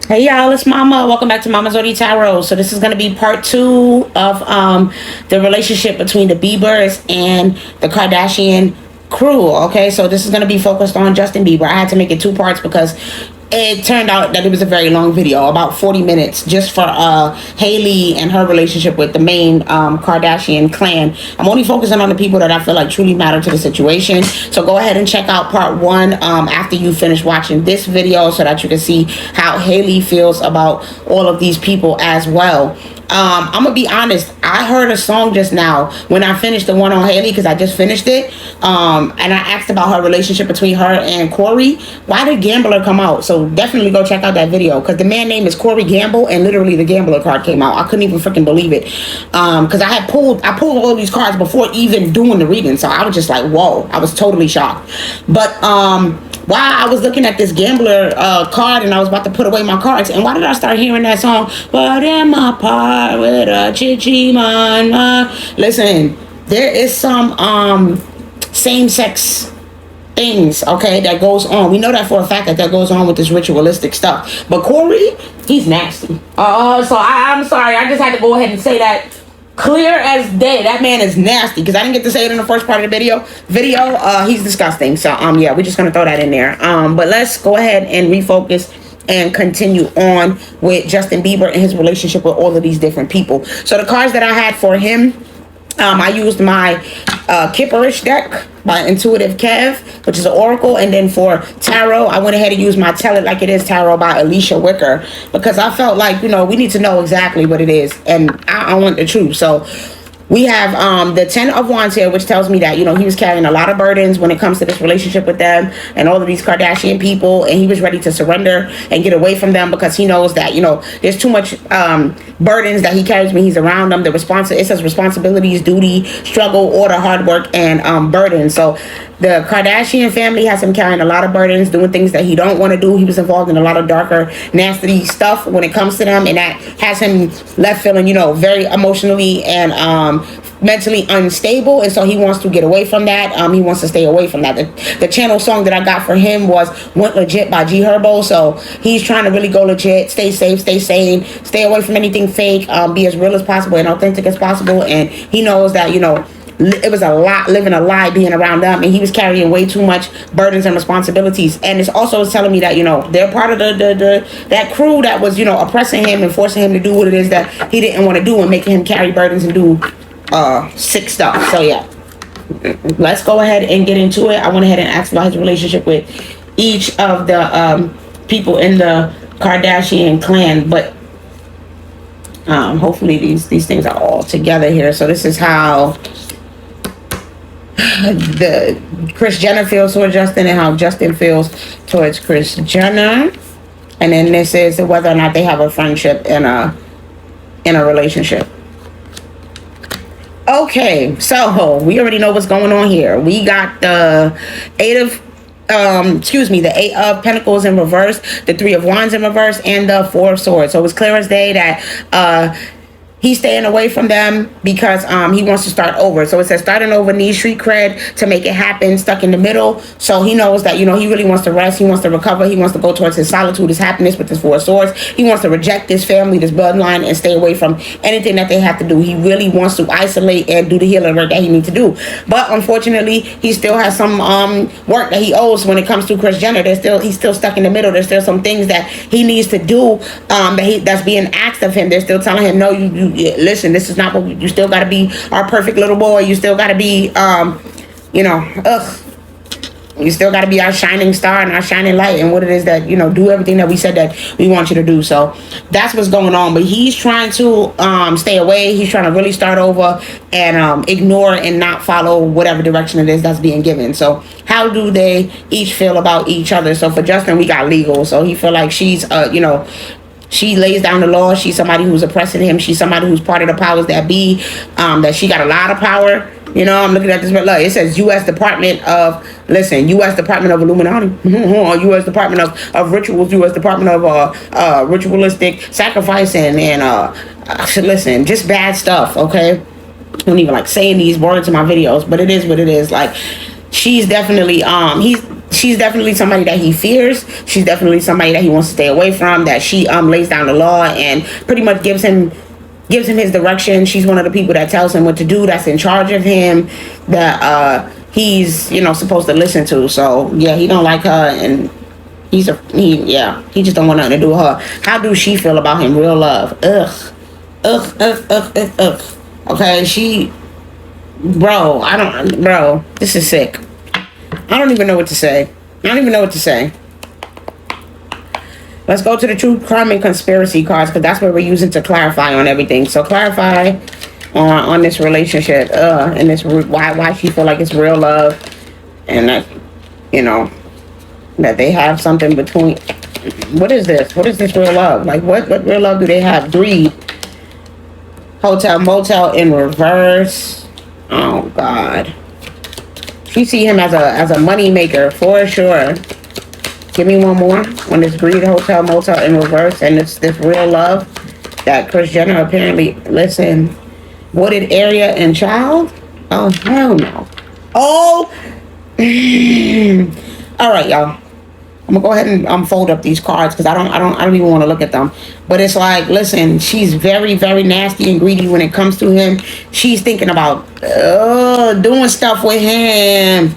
Hey y'all, it's Mama. Welcome back to Mama's Zodi Tarot. So this is going to be part two of the relationship between the Biebers and the Kardashian crew. Okay, so this is going to be focused on Justin Bieber. I had to make it two parts because it turned out that it was a very long video, about 40 minutes, just for Hailey and her relationship with the main Kardashian clan. I'm only focusing on the people that I feel like truly matter to the situation. So go ahead and check out part one after you finish watching this video so that you can see how Hailey feels about all of these people as well. I'm gonna be honest, I heard a song just now when I finished the one on Hailey, because I just finished it, and I asked about her relationship between her and Corey. Why did Gambler come out? So definitely go check out that video, because the man name is Corey Gamble, and literally the Gambler card came out. I couldn't even freaking believe it, because I pulled all these cards before even doing the reading, so I was just like, whoa, I was totally shocked. But while I was looking at this Gambler card and I was about to put away my cards, and why did I start hearing that song? What am I part with a chichi man? Listen, there is some same-sex things, okay, that goes on. We know that for a fact that goes on with this ritualistic stuff. But Corey, he's nasty. So I'm sorry. I just had to go ahead and say that clear as day. That man is nasty, because I didn't get to say it in the first part of the video. He's disgusting. So yeah, we're just gonna throw that in there. But let's go ahead and refocus and continue on with Justin Bieber and his relationship with all of these different people. So the cards that I had for him, I used my Kipperish deck by Intuitive Kev, which is an oracle, and then for tarot, I went ahead and used my Tell It Like It Is tarot by Alicia Wicker, because I felt like, we need to know exactly what it is, and I want the truth. So we have the 10 of Wands here, which tells me that, he was carrying a lot of burdens when it comes to this relationship with them and all of these Kardashian people, and he was ready to surrender and get away from them, because he knows that, there's too much burdens that he carries when he's around them. It says responsibilities, duty, struggle, order, hard work, and burden. So the Kardashian family has him carrying a lot of burdens, doing things that he don't want to do. He was involved in a lot of darker, nasty stuff when it comes to them, and that has him left feeling, very emotionally and mentally unstable. And so he wants to get away from that. He wants to stay away from that. The channel song that I got for him was Went Legit by G Herbo. So he's trying to really go legit, stay safe, stay sane, stay away from anything fake, be as real as possible and authentic as possible. And he knows that, it was a lot living a lie being around them, and he was carrying way too much burdens and responsibilities. And it's also telling me that, they're part of that crew that was, oppressing him and forcing him to do what it is that he didn't want to do, and making him carry burdens and do sick stuff. So yeah, let's go ahead and get into it. I went ahead and asked about his relationship with each of the people in the Kardashian clan, but hopefully these things are all together here. So this is how the Kris Jenner feels towards Justin, and how Justin feels towards Kris Jenner. And then this is whether or not they have a friendship in a relationship. Okay, so we already know what's going on here. We got the the 8 of Pentacles in reverse, the 3 of Wands in reverse, and the 4 of Swords. So it's clear as day that he's staying away from them because he wants to start over. So it says starting over, needs street cred to make it happen, stuck in the middle. So he knows that, he really wants to rest. He wants to recover. He wants to go towards his solitude, his happiness with his 4 of Swords. He wants to reject this family, this bloodline, and stay away from anything that they have to do. He really wants to isolate and do the healing work that he needs to do. But unfortunately, he still has some work that he owes when it comes to Kris Jenner. He's still stuck in the middle. There's still some things that he needs to do that's being asked of him. They're still telling him, no, you listen, this is not what you still got to be our perfect little boy. You still got to be you still got to be our shining star and our shining light, and what it is that, do everything that we said that we want you to do. So that's what's going on. But he's trying to stay away. He's trying to really start over and ignore and not follow whatever direction it is that's being given. So how do they each feel about each other? So for Justin, we got legal. So he feel like she's she lays down the law. She's somebody who's oppressing him. She's somebody who's part of the powers that be, that she got a lot of power. I'm looking at this, but look, it says U.S. Department of Illuminati, U.S. Department of Rituals, U.S. Department of Ritualistic Sacrificing, and listen, just bad stuff, okay? I don't even like saying these words in my videos, but it is what it is. Like, she's definitely, she's definitely somebody that he fears. She's definitely somebody that he wants to stay away from, that she lays down the law and pretty much gives him his direction. She's one of the people that tells him what to do, that's in charge of him, that he's, you know, supposed to listen to. So yeah, he don't like her, and he just don't want nothing to do with her. How do she feel about him? Real love. Ugh. Okay, bro, this is sick. I don't even know what to say. Let's go to the true crime and conspiracy cards, because that's what we're using to clarify on everything. So clarify on this relationship, and this why she feel like it's real love, and that, you know, that they have something between. What is this? What is this real love? Like what real love do they have? Greed. Hotel motel in reverse. Oh God. She see him as a money maker for sure. Give me one more on this greed, hotel motel in reverse, and it's this real love that Kris Jenner apparently, listen, wooded area and child. Oh hell no. Oh. All right, y'all. I'm gonna go ahead and fold up these cards, because I don't even want to look at them. But it's like, listen, she's very, very nasty and greedy when it comes to him. She's thinking about doing stuff with him.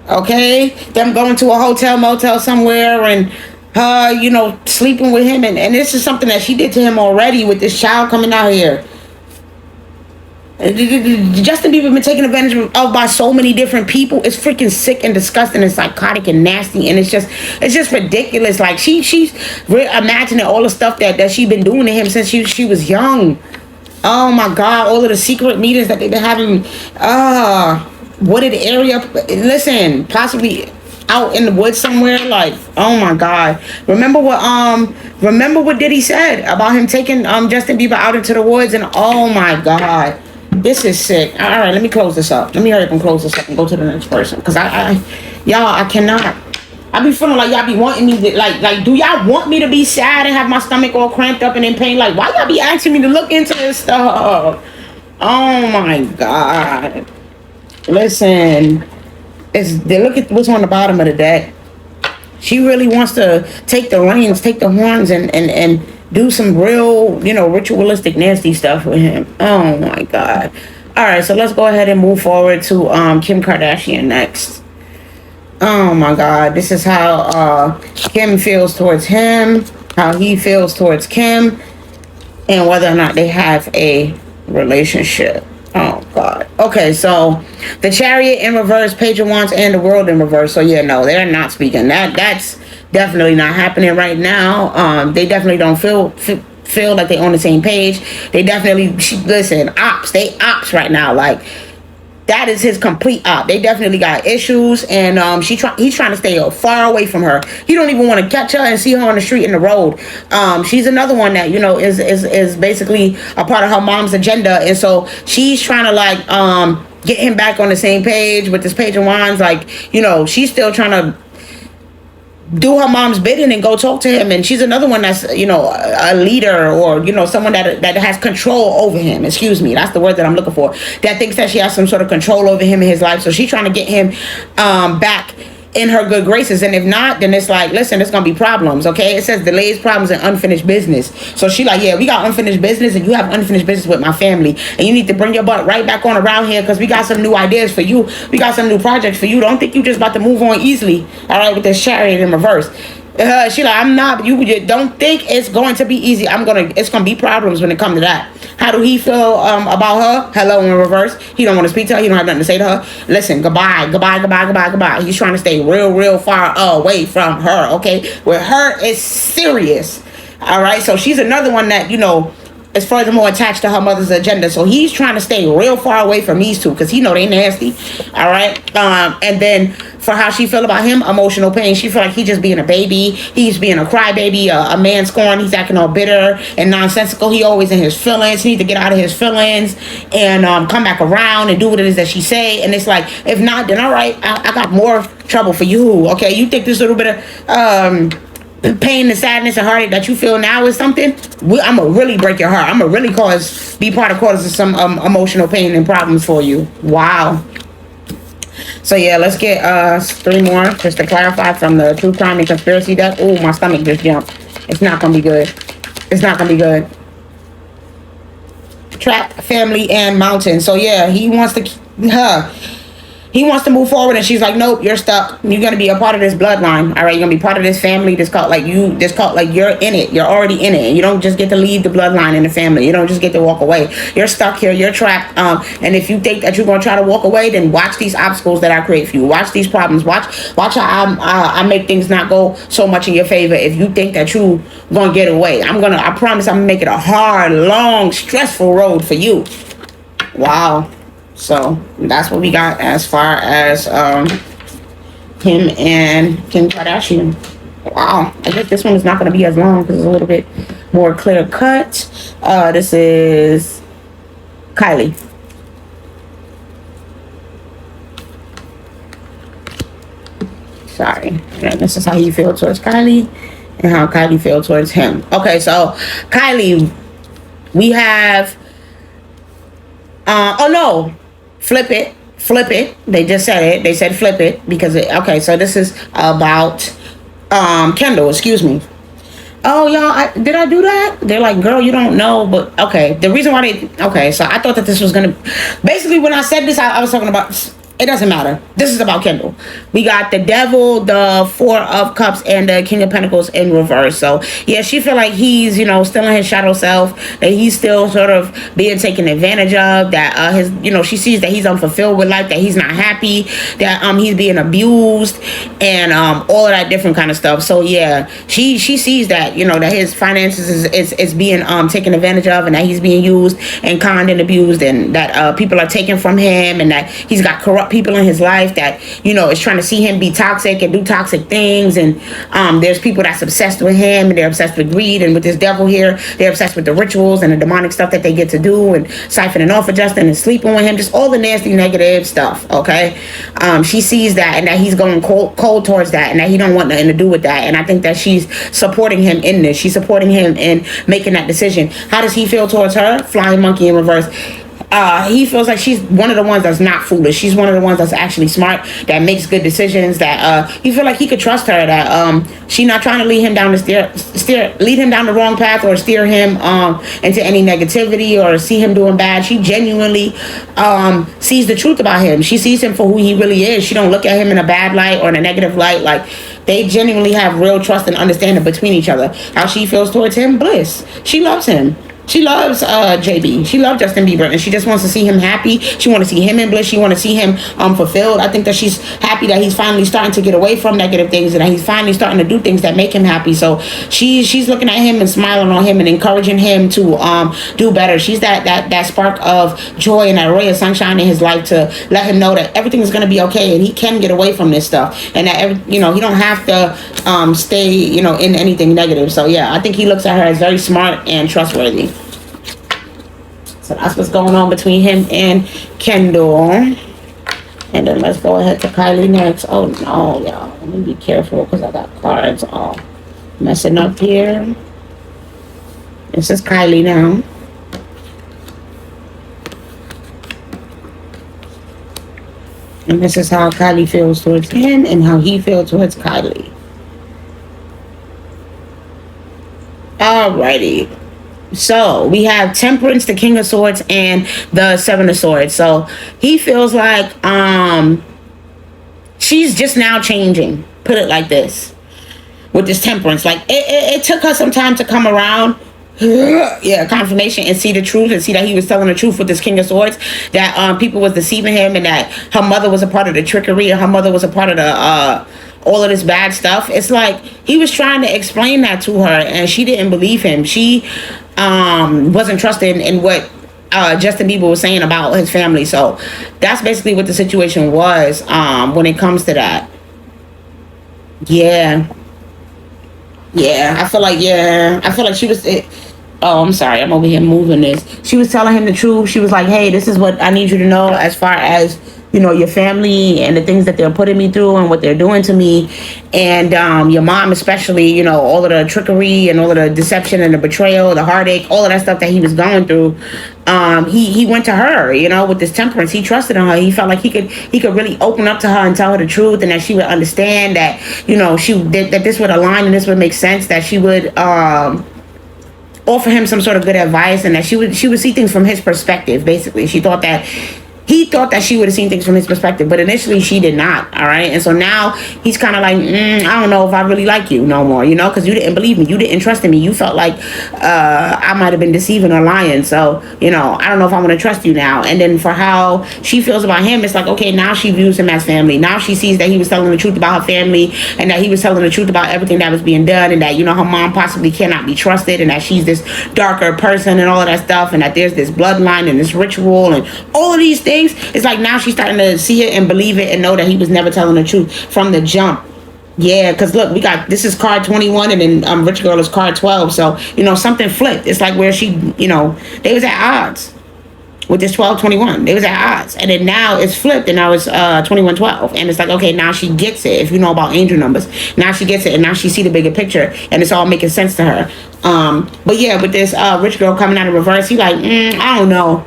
Okay, them going to a hotel motel somewhere and you know, sleeping with him, and this is something that she did to him already with this child coming out here. Justin Bieber been taken advantage of by so many different people. It's freaking sick and disgusting and psychotic and nasty, and it's just ridiculous. Like she's imagining all the stuff that she been doing to him since she was young. Oh my God, all of the secret meetings that they've been having. Wooded area. Listen, possibly out in the woods somewhere. Like, oh my God. Remember what Diddy said about him taking Justin Bieber out into the woods, and oh my God. This is sick. All right, let me close this up. Let me hurry up and close this up and go to the next person. Because I cannot. I be feeling like y'all be wanting me to, like, do y'all want me to be sad and have my stomach all cramped up and in pain? Like, why y'all be asking me to look into this stuff? Oh my God. Listen, look at what's on the bottom of the deck. She really wants to take the reins, take the horns, and do some real, you know, ritualistic nasty stuff with him. Oh my God. All right, so let's go ahead and move forward to Kim Kardashian next. Oh my God, this is how Kim feels towards him, how he feels towards Kim, and whether or not they have a relationship. Oh God. Okay, so the Chariot in reverse, Page of Wands, and the World in reverse. So yeah, no, they're not speaking. That's definitely not happening right now. They definitely don't feel like they're on the same page. They definitely listen, they ops right now. Like, that is his complete op. They definitely got issues, and he's trying to stay far away from her. He don't even want to catch her and see her on the street in the road. She's another one that, you know, is basically a part of her mom's agenda, and so she's trying to like get him back on the same page with this Page of Wands. Like, you know, she's still trying to do her mom's bidding and go talk to him, and she's another one that's, you know, a leader, or, you know, someone that has control over him. Excuse me, that's the word that I'm looking for. That thinks that she has some sort of control over him in his life, so she's trying to get him back in her good graces. And if not, then it's like, listen, there's gonna be problems. Okay, it says delays, problems, and unfinished business. So she like, yeah, we got unfinished business, and you have unfinished business with my family, and you need to bring your butt right back on around here, because we got some new ideas for you. We got some new projects for you. Don't think you just about to move on easily. All right, with this Chariot in reverse. She like, I'm not. You don't think it's going to be easy. It's gonna be problems when it comes to that. How do he feel about her? Hello in reverse. He don't want to speak to her. He don't have nothing to say to her. Listen, goodbye. He's trying to stay real far away from her. Okay, with her it's serious. All right, so she's another one that, you know, is furthermore attached to her mother's agenda. So he's trying to stay real far away from these two, because he know they nasty. All right. And then for how she feel about him, emotional pain. She feel like he just being a baby. He's being a crybaby, a man scorn. He's acting all bitter and nonsensical. He always in his feelings. He need to get out of his feelings and come back around and do what it is that she say. And it's like, if not, then all right, I got more trouble for you. Okay, you think this little bit of pain and sadness and heartache that you feel now is something, I'm gonna really break your heart. I'm gonna really be part of cause of some emotional pain and problems for you. Wow. So yeah, let's get 3 more just to clarify from the true crime and conspiracy deck. Oh, my stomach just jumped. It's not gonna be good. It's not gonna be good. Trap, family, and mountain. So yeah, he wants to move forward, and she's like, nope, you're stuck. You're gonna be a part of this bloodline. All right, you're gonna be part of this family. This cult, like you're in it. You're already in it. You don't just get to leave the bloodline in the family. You don't just get to walk away. You're stuck here. You're trapped. And if you think that you're gonna try to walk away, then watch these obstacles that I create for you. Watch these problems. Watch how I make things not go so much in your favor. If you think that you gonna get away, I promise I'm gonna make it a hard, long, stressful road for you. Wow. So that's what we got as far as him and Kim Kardashian. Wow, I guess this one is not going to be as long because it's a little bit more clear cut. This is Kylie. Sorry. And this is how you feel towards Kylie and how Kylie feels towards him. Okay, so Kylie, we have oh no, flip it. They just said it. They said flip it because okay, so this is about Kendall, excuse me. Oh, y'all, did I do that? They're like, girl, you don't know, but okay. The reason why okay, so I thought that this was gonna, basically when I said this, I was talking about, it doesn't matter. This is about Kendall. We got the devil, the 4 of cups, and the king of pentacles in reverse. So yeah, she feel like he's, still in his shadow self, that he's still sort of being taken advantage of, that she sees that he's unfulfilled with life, that he's not happy, that he's being abused, and all of that different kind of stuff. So yeah, she sees that, that his finances is being taken advantage of, and that he's being used and conned and abused, and that people are taken from him, and that he's got corrupt people in his life that is trying to see him be toxic and do toxic things, and there's people that's obsessed with him, and they're obsessed with greed, and with this devil here, they're obsessed with the rituals and the demonic stuff that they get to do, and siphoning off of Justin and sleeping with him, just all the nasty negative stuff. Okay, she sees that, and that he's going cold towards that, and that he don't want nothing to do with that, and I think that she's supporting him in this. She's supporting him in making that decision. How does he feel towards her? Flying monkey in reverse. He feels like she's one of the ones that's not foolish. She's one of the ones that's actually smart, that makes good decisions, that he feel like he could trust her, that she not trying to lead him down the wrong path, or steer him into any negativity, or see him doing bad. She genuinely sees the truth about him. She sees him for who he really is. She don't look at him in a bad light or in a negative light. Like, they genuinely have real trust and understanding between each other. How she feels towards him? Bliss. She loves him. She loves JB. She loves Justin Bieber, and she just wants to see him happy. She want to see him in bliss. She want to see him fulfilled. I think that she's happy that he's finally starting to get away from negative things, and that he's finally starting to do things that make him happy. So she's looking at him and smiling on him and encouraging him to do better. She's that spark of joy and that ray of sunshine in his life, to let him know that everything is going to be okay, and he can get away from this stuff, and that he don't have to stay in anything negative. So yeah, I think he looks at her as very smart and trustworthy. So that's what's going on between him and Kendall. And then let's go ahead to Kylie next. Oh no, y'all. Let me be careful because I got cards all messing up here. This is Kylie now. And this is how Kylie feels towards him and how he feels towards Kylie. Alrighty. So we have Temperance, the King of Swords, and the 7 of Swords. So he feels like she's just now changing. Put it like this. With this Temperance. Like it took her some time to come around. Yeah, confirmation, and see the truth, and see that he was telling the truth with this King of Swords, that people was deceiving him, and that her mother was a part of the trickery, and her mother was a part of the all of this bad stuff. It's like he was trying to explain that to her, and she didn't believe him. She wasn't trusting in what Justin Bieber was saying about his family. So that's basically what the situation was when it comes to that. Yeah, I feel like she was oh, I'm sorry, I'm over here moving this. She was telling him the truth. She was like, hey, this is what I need you to know as far as your family and the things that they're putting me through and what they're doing to me, and your mom especially, all of the trickery and all of the deception and the betrayal, the heartache, all of that stuff that he was going through. He went to her, with this temperance. He trusted in her. He felt like he could really open up to her and tell her the truth, and that she would understand that, that this would align and this would make sense, that she would offer him some sort of good advice, and that she would see things from his perspective. Basically, he thought that she would have seen things from his perspective, but initially she did not. All right. And so now he's kind of like, I don't know if I really like you no more, because you didn't believe me. You didn't trust in me. You felt like I might have been deceiving or lying. So, I don't know if I want to trust you now. And then for how she feels about him, it's like, okay, now she views him as family. Now she sees that he was telling the truth about her family, and that he was telling the truth about everything that was being done, and that, her mom possibly cannot be trusted, and that she's this darker person and all of that stuff, and that there's this bloodline and this ritual and all of these things. It's like now she's starting to see it and believe it and know that he was never telling the truth from the jump. Yeah, because look, this is card 21, and then Rich Girl is card 12. So, something flipped. It's like where she, they was at odds with this 12-21. They was at odds. And then now it's flipped, and now it's 21-12. And it's like, okay, now she gets it. If you know about angel numbers, now she gets it, and now she see the bigger picture, and it's all making sense to her. But yeah, with this Rich Girl coming out of reverse, he like, I don't know.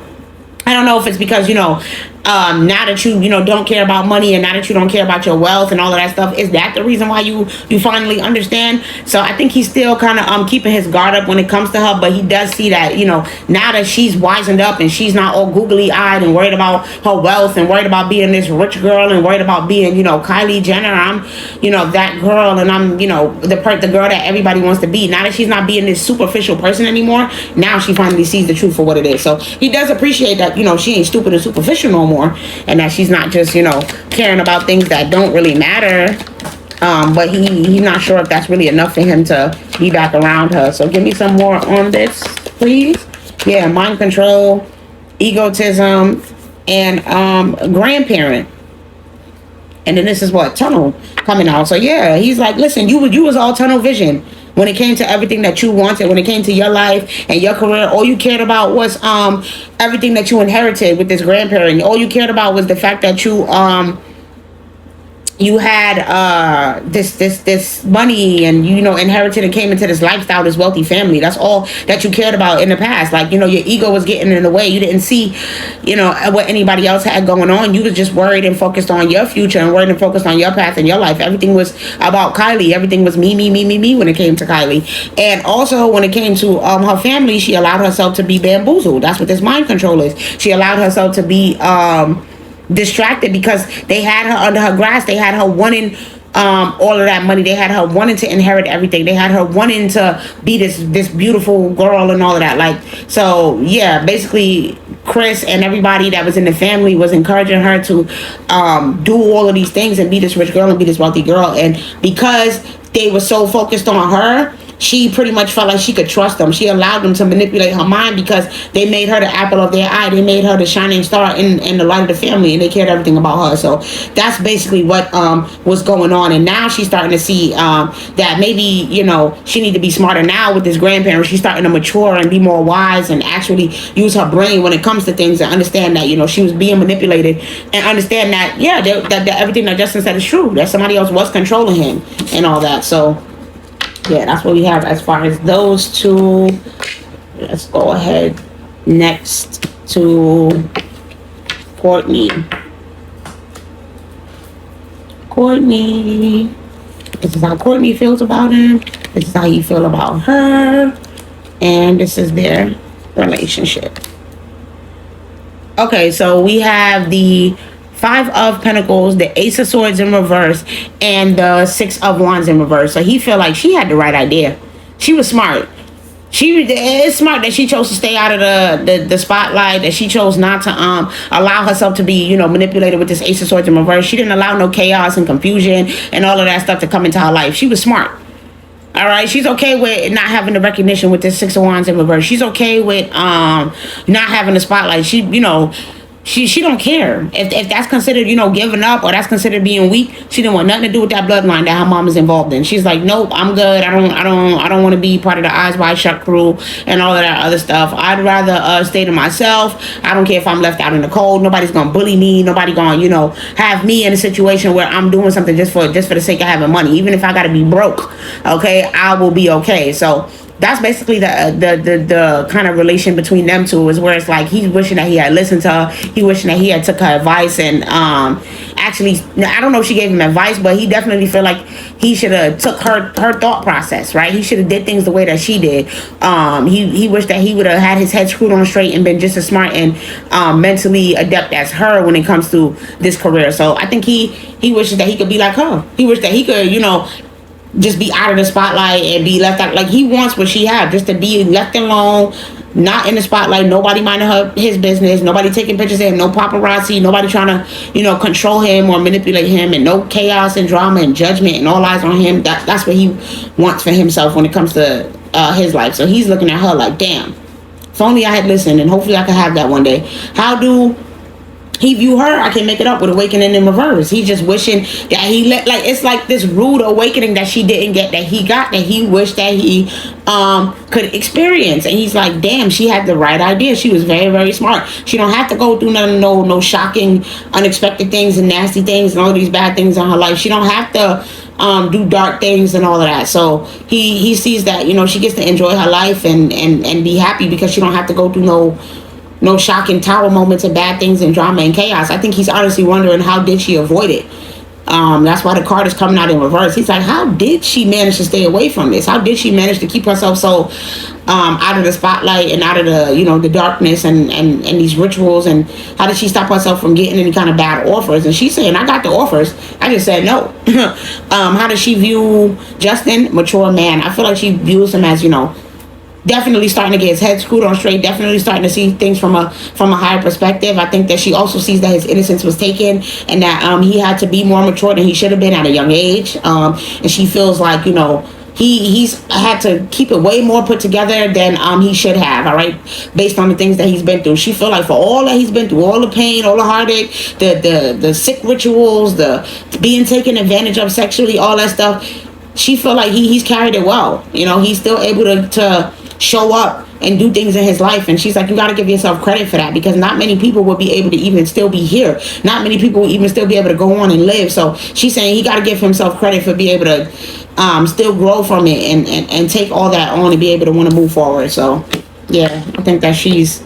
I don't know if it's because, now that you, don't care about money, and now that you don't care about your wealth and all of that stuff, is that the reason why you finally understand? So I think he's still kind of keeping his guard up when it comes to her, but he does see that, now that she's wisened up and she's not all googly eyed and worried about her wealth and worried about being this rich girl and worried about being, Kylie Jenner. I'm, that girl, and I'm, the girl that everybody wants to be. Now that she's not being this superficial person anymore, now she finally sees the truth for what it is. So he does appreciate that, she ain't stupid and superficial no more, and that she's not just, caring about things that don't really matter. But he's not sure if that's really enough for him to be back around her. So give me some more on this, please. Yeah, mind control, egotism, and grandparent. And then this is what, tunnel coming out. So yeah, he's like, listen, you was all tunnel vision when it came to everything that you wanted, when it came to your life and your career. All you cared about was everything that you inherited with this grandparent. All you cared about was the fact that you had this money, and inherited and came into this lifestyle, this wealthy family. That's all that you cared about in the past. Like, your ego was getting in the way. You didn't see what anybody else had going on. You was just worried and focused on your future, and worried and focused on your path in your life. Everything was about Kylie. Everything was me when it came to Kylie. And also when it came to her family, she allowed herself to be bamboozled. That's what this mind control is. She allowed herself to be distracted because they had her under her grasp. They had her wanting all of that money. They had her wanting to inherit everything. They had her wanting to be this beautiful girl and all of that. Like, so yeah, basically Kris and everybody that was in the family was encouraging her to do all of these things and be this rich girl and be this wealthy girl. And because they were so focused on her, she pretty much felt like she could trust them. She allowed them to manipulate her mind because they made her the apple of their eye. They made her the shining star in the light of the family, and they cared everything about her. So that's basically what was going on. And now she's starting to see that maybe, she need to be smarter now with this grandparent. She's starting to mature and be more wise and actually use her brain when it comes to things, and understand that, she was being manipulated, and understand that, yeah, that everything that Justin said is true, that somebody else was controlling him and all that. So yeah, that's what we have as far as those two. Let's go ahead next to Kourtney. Kourtney. This is how Kourtney feels about him. This is how he feels about her. And this is their relationship. Okay, so we have the Five of Pentacles, the Ace of Swords in reverse, and the Six of Wands in reverse. So he felt like she had the right idea. She was smart. It's smart that she chose to stay out of the spotlight, that she chose not to allow herself to be, manipulated with this Ace of Swords in reverse. She didn't allow no chaos and confusion and all of that stuff to come into her life. She was smart. All right, she's okay with not having the recognition with this Six of Wands in reverse. She's okay with not having the spotlight. she don't care if that's considered, you know, giving up, or that's considered being weak. She didn't want nothing to do with that bloodline that her mom is involved in. She's like, nope, I'm good. I don't want to be part of the Eyes Wide Shut crew and all of that other stuff. I'd rather stay to myself. I don't care if I'm left out in the cold. Nobody's gonna bully me. Nobody gonna, you know, have me in a situation where I'm doing something just for the sake of having money. Even if I gotta be broke, okay, I will be okay. So that's basically the kind of relation between them two, is where it's like he's wishing that he had listened to her. He wishing that he had took her advice, and actually, I don't know if she gave him advice, but he definitely feel like he should have took her thought process, right? He should have did things the way that she did. He wished that he would have had his head screwed on straight and been just as smart and mentally adept as her when it comes to this career. So I think he wishes that he could be like her. He wished that he could, you know, just be out of the spotlight and be left out. Like, he wants what she had, just to be left alone, not in the spotlight, nobody minding his business, nobody taking pictures of him, no paparazzi, nobody trying to, you know, control him or manipulate him, and no chaos and drama and judgment and all eyes on him. That's what he wants for himself when it comes to his life. So he's looking at her like, damn, if only I had listened, and hopefully I could have that one day. How do he view her? I can make it up with Awakening in reverse. He's just wishing that he like, it's like this rude awakening that she didn't get, that he got, that he wished that he could experience. And he's like, damn, she had the right idea. She was very, very smart. She don't have to go through no shocking, unexpected things and nasty things and all these bad things in her life. She don't have to do dark things and all of that. So he sees that, you know, she gets to enjoy her life and be happy because she don't have to go through no shocking tower moments and bad things and drama and chaos. I think he's honestly wondering, how did she avoid it? That's why the card is coming out in reverse. He's like, how did she manage to stay away from this? How did she manage to keep herself so out of the spotlight and out of the, you know, the darkness and these rituals? And how did she stop herself from getting any kind of bad offers? And she's saying, I got the offers, I just said no. How does she view Justin? Mature man. I feel like she views him as, you know, definitely starting to get his head screwed on straight, definitely starting to see things from a higher perspective. I think that she also sees that his innocence was taken, and that he had to be more mature than he should have been at a young age. And she feels like, you know, he's had to keep it way more put together than he should have, all right, based on the things that he's been through. She feel like for all that he's been through, all the pain, all the heartache, the sick rituals, the being taken advantage of sexually, all that stuff, she feel like he's carried it well. You know, he's still able to show up and do things in his life. And she's like, you got to give yourself credit for that, because not many people will be able to even still be here. Not many people will even still be able to go on and live. So she's saying he got to give himself credit for being able to still grow from it and take all that on and be able to want to move forward. So yeah, I think that she's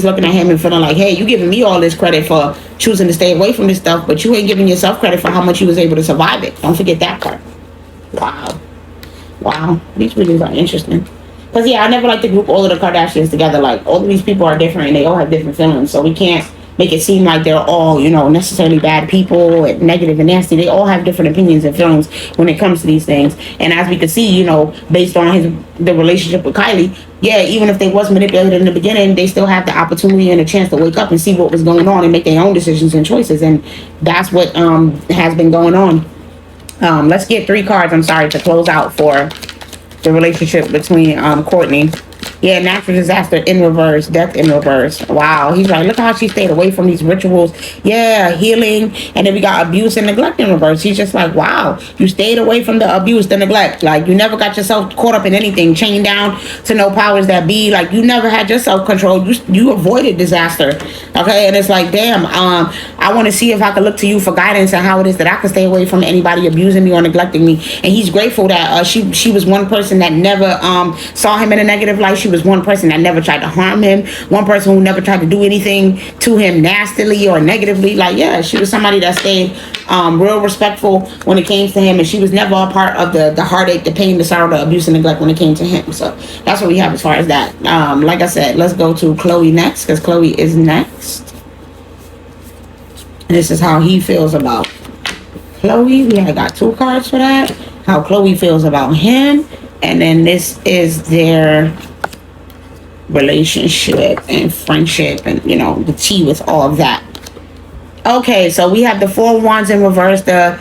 looking at him and feeling like, hey, you giving me all this credit for choosing to stay away from this stuff, but you ain't giving yourself credit for how much you was able to survive it. Don't forget that part. Wow, these videos are interesting. Because, yeah, I never like to group all of the Kardashians together. Like, all of these people are different and they all have different feelings. So we can't make it seem like they're all, you know, necessarily bad people and negative and nasty. They all have different opinions and feelings when it comes to these things. And as we can see, you know, based on the relationship with Kylie, yeah, even if they was manipulated in the beginning, they still have the opportunity and a chance to wake up and see what was going on and make their own decisions and choices. And that's what has been going on. Let's get 3 cards, to close out for the relationship between Kourtney. Yeah, natural disaster in reverse, death in reverse. Wow. He's like, look how she stayed away from these rituals. Yeah, healing. And then we got abuse and neglect in reverse. He's just like, wow, you stayed away from the abuse, the neglect. Like, you never got yourself caught up in anything, chained down to no powers that be. Like, you never had your self-control. You avoided disaster. Okay, and it's like, damn, I want to see if I can look to you for guidance and how it is that I can stay away from anybody abusing me or neglecting me. And he's grateful that she was one person that never saw him in a negative light. She was one person that never tried to harm him, one person who never tried to do anything to him nastily or negatively. Like, yeah, she was somebody that stayed real respectful when it came to him, and she was never a part of the heartache, the pain, the sorrow, the abuse and neglect when it came to him. So that's what we have as far as that. Like I said, let's go to Khloé next, because Khloé is next. This is how he feels about Khloé. We got 2 cards for that. How Khloé feels about him. And then this is their relationship and friendship and, you know, the tea with all of that. Okay, so we have the 4 wands in reverse, the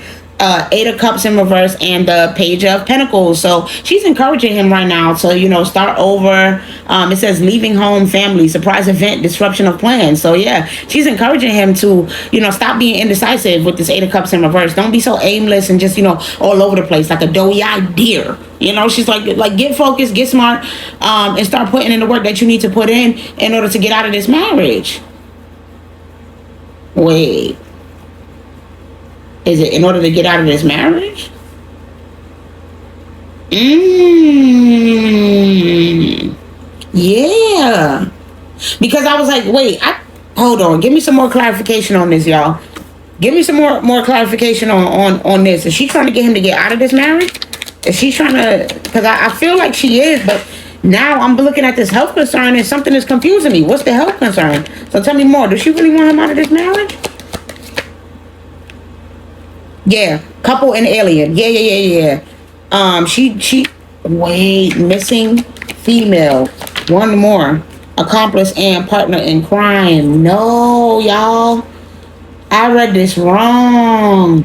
Eight of Cups in reverse and the Page of Pentacles. So she's encouraging him right now to, start over. It says leaving home, family, surprise event, disruption of plans. So yeah, she's encouraging him to, stop being indecisive with this Eight of Cups in reverse. Don't be so aimless and just, all over the place like a doe-eyed deer. She's like get focused, get smart, and start putting in the work that you need to put in order to get out of this marriage. Wait. Is it in order to get out of this marriage? Yeah. Because I was like, wait, hold on. Give me some more clarification on this, y'all. Give me some more clarification on this. Is she trying to get him to get out of this marriage? Is she trying to... Because I feel like she is, but now I'm looking at this health concern and something is confusing me. What's the health concern? So tell me more. Does she really want him out of this marriage? Yeah, couple and alien. Yeah. She wait, missing female. One more. Accomplice and partner in crime. No, y'all. I read this wrong.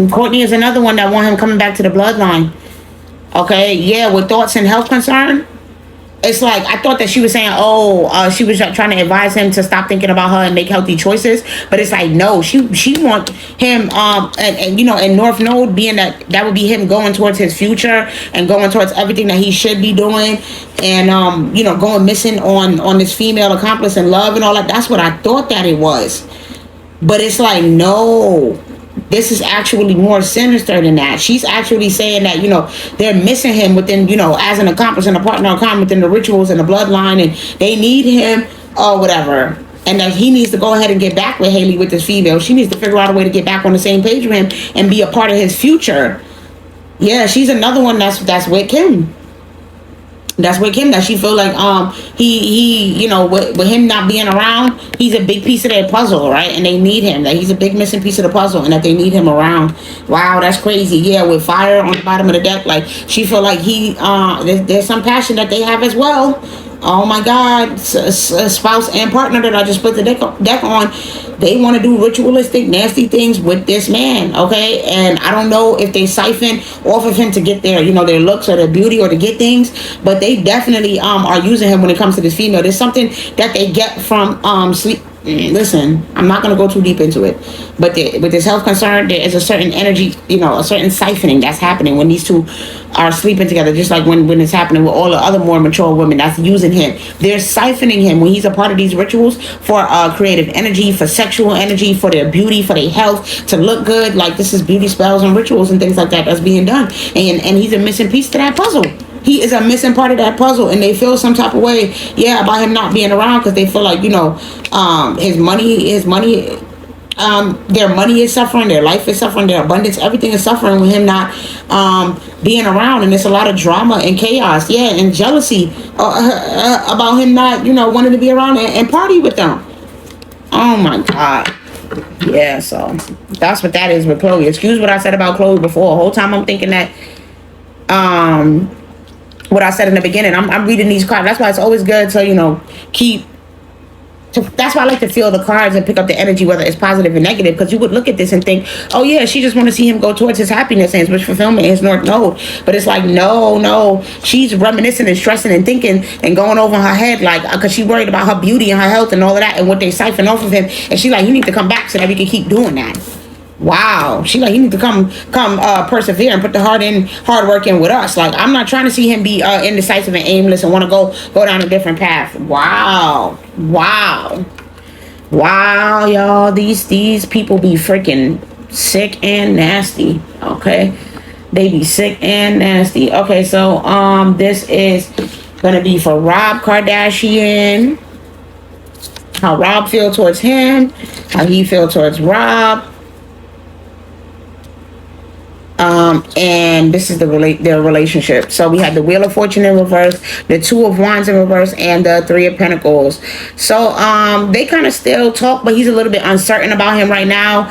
Kourtney is another one that want him coming back to the bloodline. Okay, yeah, with thoughts and health concern. It's like, I thought that she was saying, she was trying to advise him to stop thinking about her and make healthy choices. But it's like, no, she want him, and North Node being that would be him going towards his future and going towards everything that he should be doing. And, going missing on this female accomplice in love and all that. That's what I thought that it was. But it's like, no. This is actually more sinister than that. She's actually saying that, they're missing him within, as an accomplice and a partner of crime within the rituals and the bloodline, and they need him or whatever. And that he needs to go ahead and get back with Haley with this female. She needs to figure out a way to get back on the same page with him and be a part of his future. Yeah, she's another one that's with Kim. That's with Kim, that she feel like he with him not being around, he's a big piece of their puzzle, right? And they need him. That he's a big missing piece of the puzzle, and that they need him around. Wow, that's crazy. Yeah, with fire on the bottom of the deck, like she feel like there's some passion that they have as well. Oh my God, spouse and partner that I just put the deck on, they want to do ritualistic, nasty things with this man, okay? And I don't know if they siphon off of him to get their looks or their beauty or to get things, but they definitely are using him when it comes to this female. There's something that they get from sleep. Listen, I'm not going to go too deep into it, but with this health concern, there is a certain energy, a certain siphoning that's happening when these two are sleeping together, just like when it's happening with all the other more mature women that's using him. They're siphoning him when he's a part of these rituals for creative energy, for sexual energy, for their beauty, for their health, to look good. Like, this is beauty spells and rituals and things like that that's being done, and he's a missing piece to that puzzle. He is a missing part of that puzzle, and they feel some type of way, about him not being around, because they feel like, his money, their money is suffering, their life is suffering, their abundance, everything is suffering with him not being around, and there's a lot of drama and chaos, and jealousy about him not, wanting to be around and party with them. Oh my God. Yeah, so that's what that is with Khloé. Excuse what I said about Khloé before. The whole time I'm thinking that what I said in the beginning. I'm reading these cards. That's why it's always good to, that's why I like to feel the cards and pick up the energy, whether it's positive or negative, because you would look at this and think, oh yeah, she just want to see him go towards his happiness and his wish fulfillment, his North Node. But it's like, no, she's reminiscing and stressing and thinking and going over her head, like, because she worried about her beauty and her health and all of that and what they siphon off of him. And she's like, you need to come back so that we can keep doing that. Wow. She like, you need to come persevere and put the hard work in with us. Like, I'm not trying to see him be indecisive and aimless and want to go down a different path. Wow, y'all. These people be freaking sick and nasty. Okay, they be sick and nasty. Okay, so this is gonna be for Rob Kardashian. How Rob feel towards him, how he feel towards Rob. And this is their relationship. So we had the Wheel of Fortune in reverse, the Two of Wands in reverse, and the Three of Pentacles. So they kind of still talk, but he's a little bit uncertain about him right now.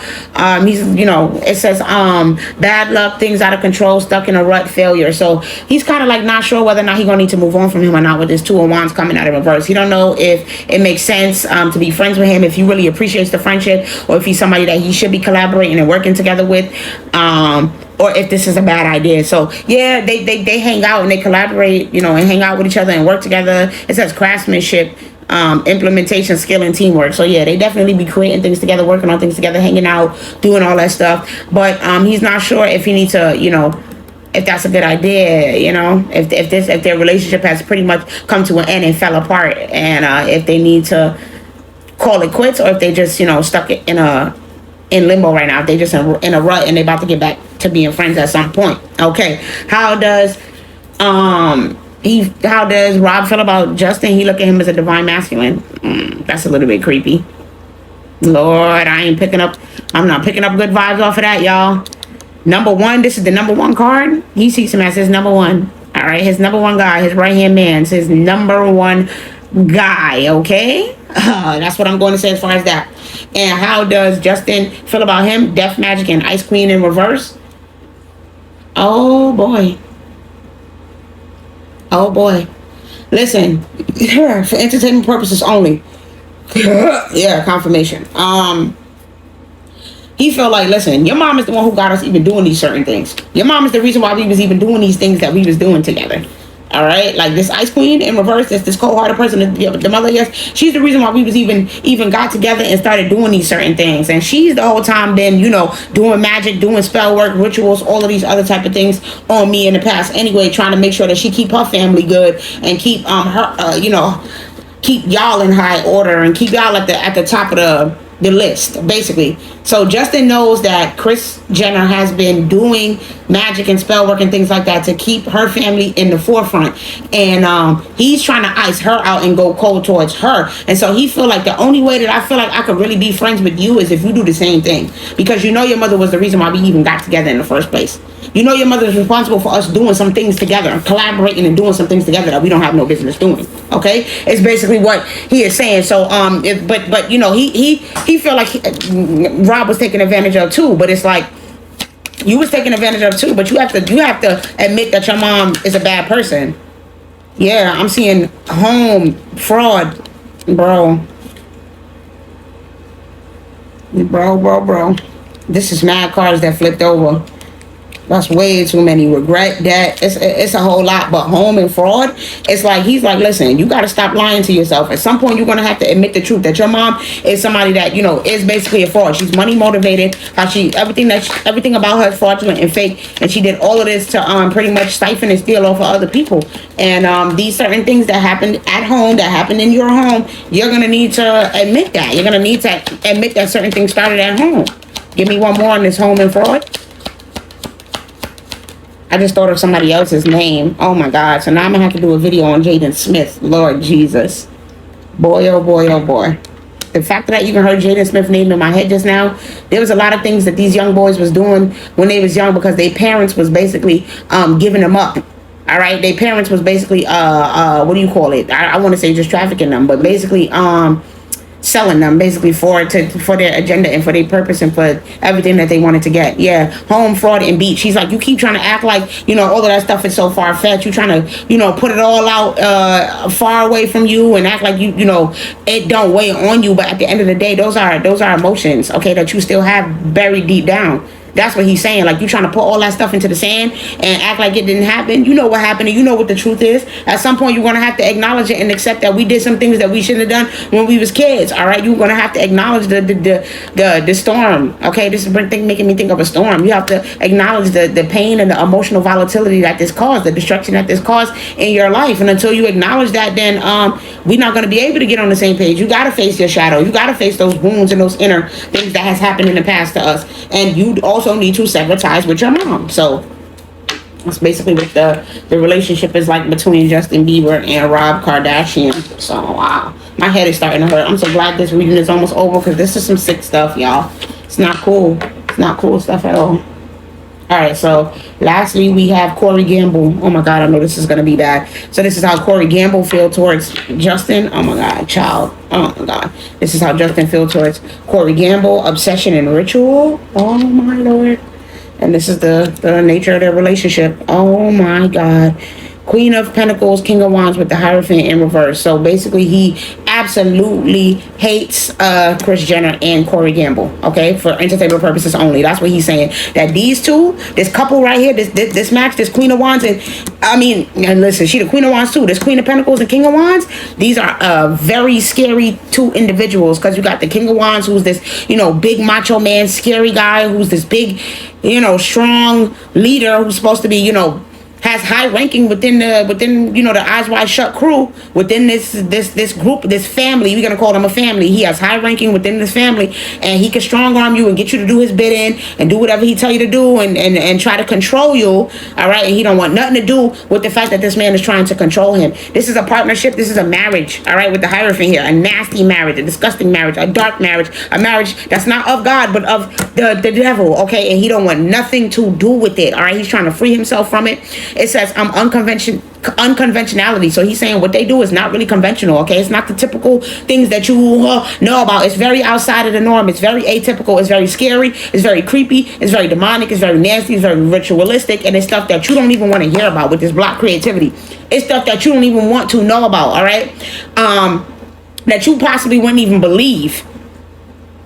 He's, it says bad luck, things out of control, stuck in a rut, failure. So he's kind of like not sure whether or not he's gonna need to move on from him or not with this Two of Wands coming out in reverse. He don't know if it makes sense to be friends with him, if he really appreciates the friendship, or if he's somebody that he should be collaborating and working together with. Or if this is a bad idea. So yeah, they hang out and they collaborate, and hang out with each other and work together. It says craftsmanship, implementation, skill, and teamwork. So yeah, they definitely be creating things together, working on things together, hanging out, doing all that stuff. But he's not sure if he needs to, if that's a good idea, if their relationship has pretty much come to an end and fell apart, and if they need to call it quits, or if they just stuck in limbo right now. They just in a rut and they about to get back to being friends at some point. Okay, how does Rob feel about Justin? He look at him as a divine masculine. That's a little bit creepy. Lord, I'm not picking up good vibes off of that, y'all. Number one, this is the number one card. He sees him as his number one. All right, his number one guy, his right hand man, his number one guy. Okay, that's what I'm going to say as far as that. And how does Justin feel about him? Death, Magic, and Ice Queen in reverse. Oh boy. Oh boy. Listen, for entertainment purposes only. Yeah, confirmation. He felt like, listen, your mom is the one who got us even doing these certain things. Your mom is the reason why we was even doing these things that we was doing together. All right, like this Ice Queen in reverse, this cold-hearted person, the mother, yes, she's the reason why we was even got together and started doing these certain things. And she's the whole time been, doing magic, doing spell work, rituals, all of these other type of things on me in the past. Anyway, trying to make sure that she keep her family good and keep her, keep y'all in high order and keep y'all at the top of the list, basically. So Justin knows that Kris Jenner has been doing magic and spell work and things like that to keep her family in the forefront, and he's trying to ice her out and go cold towards her. And so he feel like the only way that I feel like I could really be friends with you is if you do the same thing, because your mother was the reason why we even got together in the first place. Your mother is responsible for us doing some things together and collaborating and doing some things together that we don't have no business doing. Okay, it's basically what he is saying. So but he felt like Rob was taking advantage of too. But it's like you was taking advantage of too. But you have to admit that your mom is a bad person. Yeah, I'm seeing home fraud, bro. This is mad cards that flipped over. That's way too many. Regret, debt. It's a whole lot. But home and fraud, it's like he's like, listen, you got to stop lying to yourself. At some point, you're gonna have to admit the truth that your mom is somebody that is basically a fraud. She's money motivated. Everything about her is fraudulent and fake, and she did all of this to pretty much siphon and steal off of other people. And these certain things that happened at home, that happened in your home, you're gonna need to admit that. You're gonna need to admit that certain things started at home. Give me one more on this home and fraud. I just thought of somebody else's name. Oh my God. So now I'm going to have to do a video on Jaden Smith. Lord Jesus. Boy, oh boy, oh boy. The fact that I even heard Jaden Smith's name in my head just now, there was a lot of things that these young boys was doing when they was young because their parents was basically giving them up. All right. Their parents was basically, what do you call it? I want to say just trafficking them, but basically selling them basically for their agenda and for their purpose and for everything that they wanted to get. Yeah, home, fraud, and beach. She's like, you keep trying to act like all of that stuff is so far-fetched. You trying to put it all out far away from you and act like it don't weigh on you, but at the end of the day, those are emotions, okay, that you still have buried deep down. That's what he's saying. Like, you trying to put all that stuff into the sand and act like it didn't happen. You know what happened, and you know what the truth is. At some point, you're going to have to acknowledge it and accept that we did some things that we shouldn't have done when we was kids. All right, you're going to have to acknowledge the storm. Okay, this is making me think of a storm. You have to acknowledge the pain and the emotional volatility that this caused, the destruction that this caused in your life. And until you acknowledge that, then we're not going to be able to get on the same page. You got to face your shadow. You got to face those wounds and those inner things that has happened in the past to us. And you also need to sever ties with your mom. So that's basically what the relationship is like between Justin Bieber and Rob Kardashian. So wow, my head is starting to hurt. I'm so glad this reading is almost over because this is some sick stuff, y'all. It's not cool. It's not cool stuff at all. All right, so lastly, we have Corey Gamble. Oh my God, I know this is gonna be bad. So this is how Corey Gamble feel towards Justin. Oh my God, child. Oh my God, this is how Justin feel towards Corey Gamble. Obsession and ritual. Oh my Lord. And this is the nature of their relationship. Oh my God. Queen of Pentacles, King of Wands with the Hierophant in reverse. So basically, he absolutely hates Kris Jenner and Corey Gamble. Okay, for entertainment purposes only. That's what he's saying. That these two, this couple right here, this match, this Queen of Wands, and I mean, and listen, she the Queen of Wands too. This Queen of Pentacles and King of Wands. These are very scary two individuals, because you got the King of Wands, who's this big macho man, scary guy, who's this big strong leader, who's supposed to be has high ranking within the Eyes Wide Shut crew, within this group, this family. We're gonna call them a family. He has high ranking within this family, and he can strong arm you and get you to do his bidding and do whatever he tell you to do, and try to control you. All right, and he don't want nothing to do with the fact that this man is trying to control him. This is a partnership. This is a marriage. All right, with the Hierophant here, a nasty marriage, a disgusting marriage, a dark marriage, a marriage that's not of God but of the devil. Okay, and he don't want nothing to do with it. All right, he's trying to free himself from it. It says unconventionality. So he's saying what they do is not really conventional. Okay, it's not the typical things that you know about. It's very outside of the norm. It's very atypical. It's very scary. It's very creepy. It's very demonic. It's very nasty. It's very ritualistic, and it's stuff that you don't even want to hear about with this block creativity. It's stuff that you don't even want to know about. All right, that you possibly wouldn't even believe.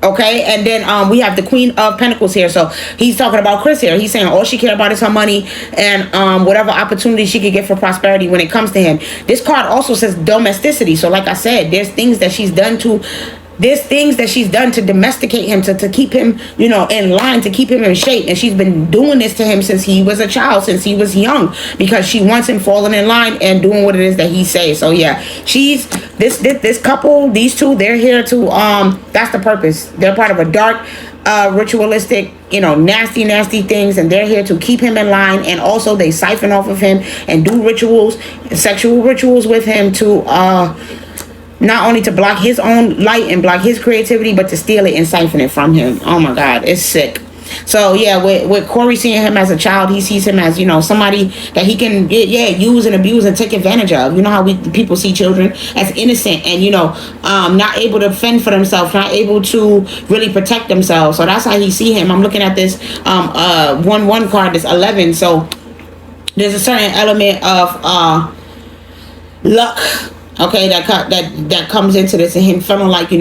Okay, and then we have the Queen of Pentacles here. So he's talking about Kris here. He's saying all she cares about is her money and whatever opportunity she could get for prosperity when it comes to him. This card also says domesticity. So like I said, there's things that she's done to domesticate him, to keep him, in line, to keep him in shape. And she's been doing this to him since he was a child, since he was young, because she wants him falling in line and doing what it is that he says. So yeah, she's this couple, these two, they're here to that's the purpose. They're part of a dark ritualistic, nasty things, and they're here to keep him in line. And also they siphon off of him and do rituals, sexual rituals with him, to not only to block his own light and block his creativity, but to steal it and siphon it from him. Oh my God, it's sick. So yeah, with Corey seeing him as a child, he sees him as somebody that he can use and abuse and take advantage of. You know how people see children as innocent and not able to fend for themselves, not able to really protect themselves. So that's how he see him. I'm looking at this 1/1 card, this 11. So there's a certain element of luck, okay, that comes into this, and him feeling like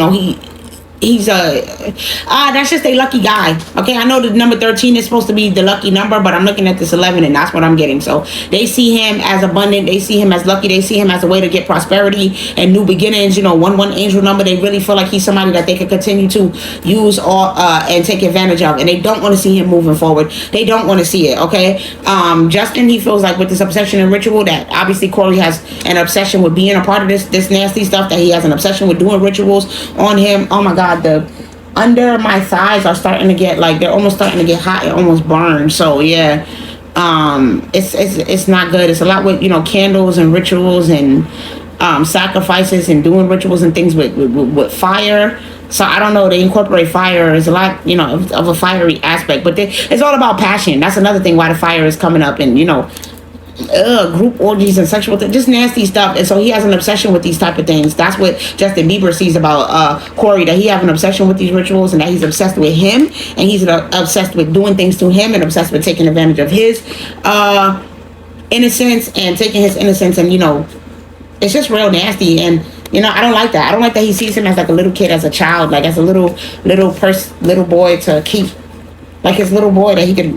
he's that's just a lucky guy. Okay, I know the number 13 is supposed to be the lucky number, but I'm looking at this 11 and that's what I'm getting. So they see him as abundant, they see him as lucky, they see him as a way to get prosperity and new beginnings. 1/1 angel number. They really feel like he's somebody that they could continue to use and take advantage of, and they don't want to see him moving forward. They don't want to see it. Okay, Justin, he feels like with this obsession and ritual, that obviously Corey has an obsession with being a part of this nasty stuff, that he has an obsession with doing rituals on him. Oh my God, the under my thighs are starting to get they're almost starting to get hot and almost burn. So yeah, it's not good. It's a lot with candles and rituals and sacrifices and doing rituals and things with fire. So I don't know, they incorporate fire. It's a lot of a fiery aspect, but it's all about passion. That's another thing why the fire is coming up, and group orgies and sexual just nasty stuff. And so he has an obsession with these type of things. That's what Justin Bieber sees about Corey, that he have an obsession with these rituals, and that he's obsessed with him, and he's obsessed with doing things to him, and obsessed with taking advantage of his innocence and taking his innocence, and it's just real nasty. And I don't like that. I don't like that he sees him as like a little kid, as a child, like as a little boy, to keep like his little boy that he can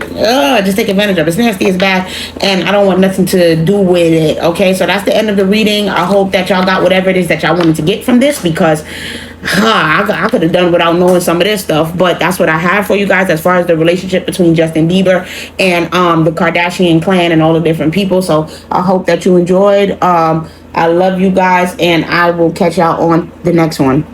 just take advantage of. It's nasty, it's bad, and I don't want nothing to do with it. Okay, so that's the end of the reading. I hope that y'all got whatever it is that y'all wanted to get from this, because I could have done without knowing some of this stuff, but that's what I have for you guys as far as the relationship between Justin Bieber and the Kardashian clan and all the different people. So I hope that you enjoyed. I love you guys, and I will catch y'all on the next one.